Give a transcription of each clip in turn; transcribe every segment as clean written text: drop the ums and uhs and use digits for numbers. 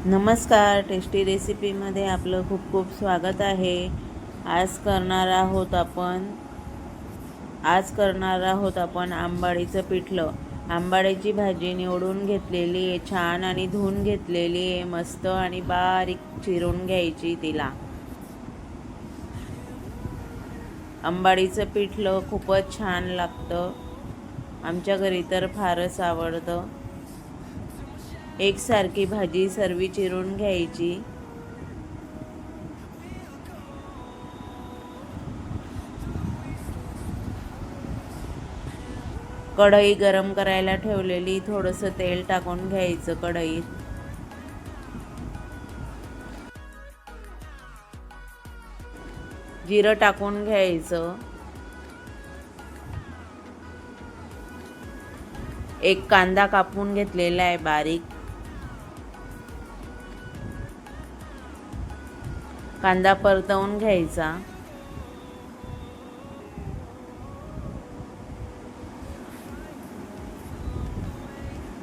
नमस्कार, टेस्टी रेसिपीमध्ये आपलं खूप खूप स्वागत आहे। आज करणार आहोत आपण आंबाडीचं पिठलं। आंबाडीची भाजी निवडून घेतलेली आहे, छान आणि धुवून घेतलेली आहे मस्त, आणि बारीक चिरून घ्यायची तिला। आंबाडीचं पिठलं खूपच छान लागतं, आमच्या घरी तर फारच आवडतं। एकसारखी भाजी सर्व चिरून घ्यायची। कढई गरम करायला ठेवलेली, थोडंसं तेल टाकून घ्यायचं कढईत। जिरं टाकून घ्यायचं। एक कांदा कापून घेतलेला आहे बारीक। कांदा परतवून घ्यायचा।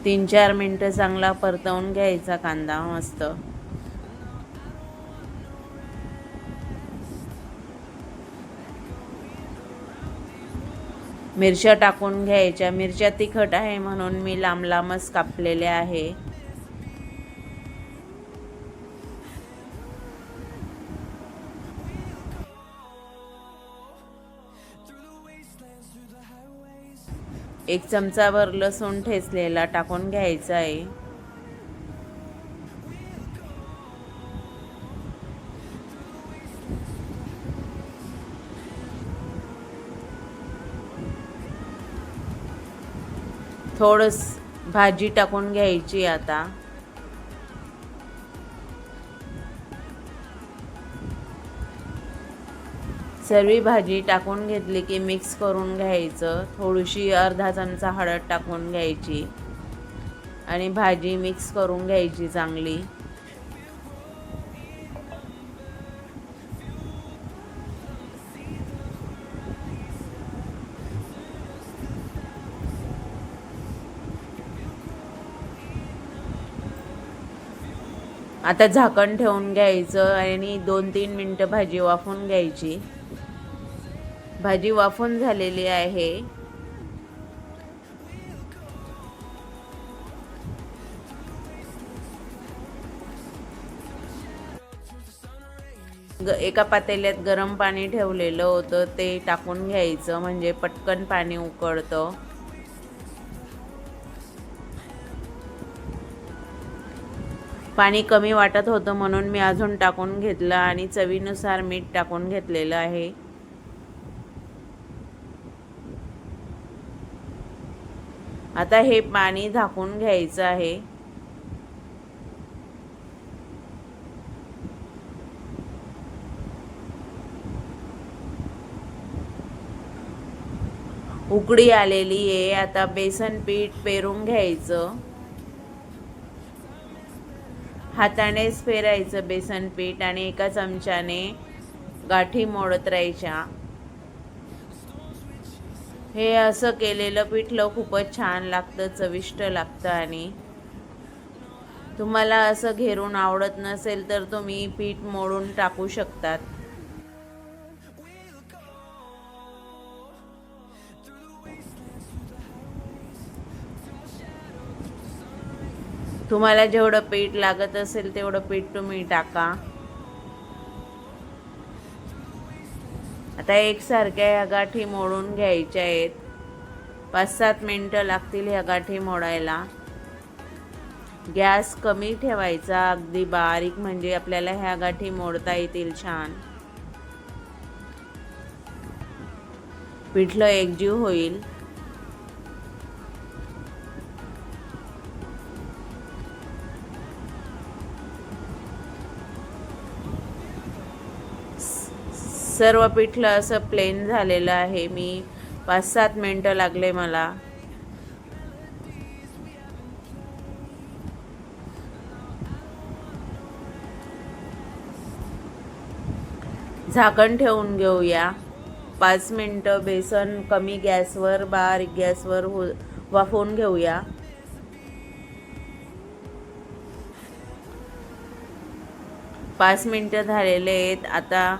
तीन चार मिनिटं चांगला परतवून घ्यायचा कांदा मस्त। मिरच्या टाकून घ्यायच्या। मिरच्या तिखट आहे म्हणून मी लांब लांबच कापलेल्या आहे। एक चमचाभर लसूण ठेचलेला टाकून घ्यायचा आहे। थोडंस भाजी टाकून घ्यायची आता। सर्व भाजी टाकून घेतली की मिक्स करून घ्यायचं। थोडीशी अर्धा चमचा हळद टाकून घ्यायची आणि भाजी मिक्स करून घ्यायची चांगली। आता झाकण ठेवून घ्यायचं आणि 2-3 मिनिटं भाजी वाफवून घ्यायची। भाजी वाफवून झालेली आहे। एका पातेल्यात गरम पाणी ठेवलेलं होतं, ते टाकून घ्यायचं म्हणजे पटकन पाणी उकळतं। पाणी कमी वाटत होतं म्हणून मी अजून टाकून घेतलं आणि चवीनुसार मीठ टाकून घेतलेलं आहे। आता हे पाणी झाकून घ्यायचं आहे। उकळी आलेली आहे। आता बेसन पीठ पेरून घ्यायचं। हातानेच पेरायचं बेसन पीठ आणि एका चमच्याने गाठी मोडत राहायच्या। हे असं केलेलं पिठलं खूपच छान लागतं, चविष्ट लागतं। आणि तुम्हाला असं घेरून आवडत नसेल तर तुम्ही पीठ मोडून टाकू शकतात। तुम्हाला जेवढं पीठ लागत असेल तेवढं पीठ तुम्ही टाका। आता एकसारख्या ह्या गाठी मोडून घ्यायच्या आहेत। 5-7 मिनिटं लागतील ह्या गाठी मोडायला। गॅस कमी ठेवायचा, अगदी बारीक, म्हणजे आपल्याला ह्या गाठी मोडता येतील छान। पिठलं एकजीव होईल। सर्व पिठलं असं प्लेन झालेलं आहे। मी 5-7 मिनिटं लागले मला। झाकण ठेवून घेऊया। 5 मिनिटं बेसन कमी गॅसवर, बारीक गॅसवर वाफवून घेऊया। 5 मिनटं झालेले आहेत. आता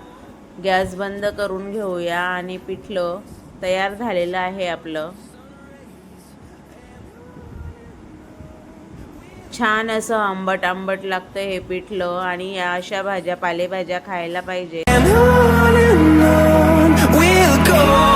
गॅस बंद करून घेऊया आणि पिठलं तयार झालेलं आहे आपलं. छान असं आंबट आंबट लागतं हे पिठलं आणि या अशा भाज्या पालेभाज्या खायला पाहिजे. And on we'll go.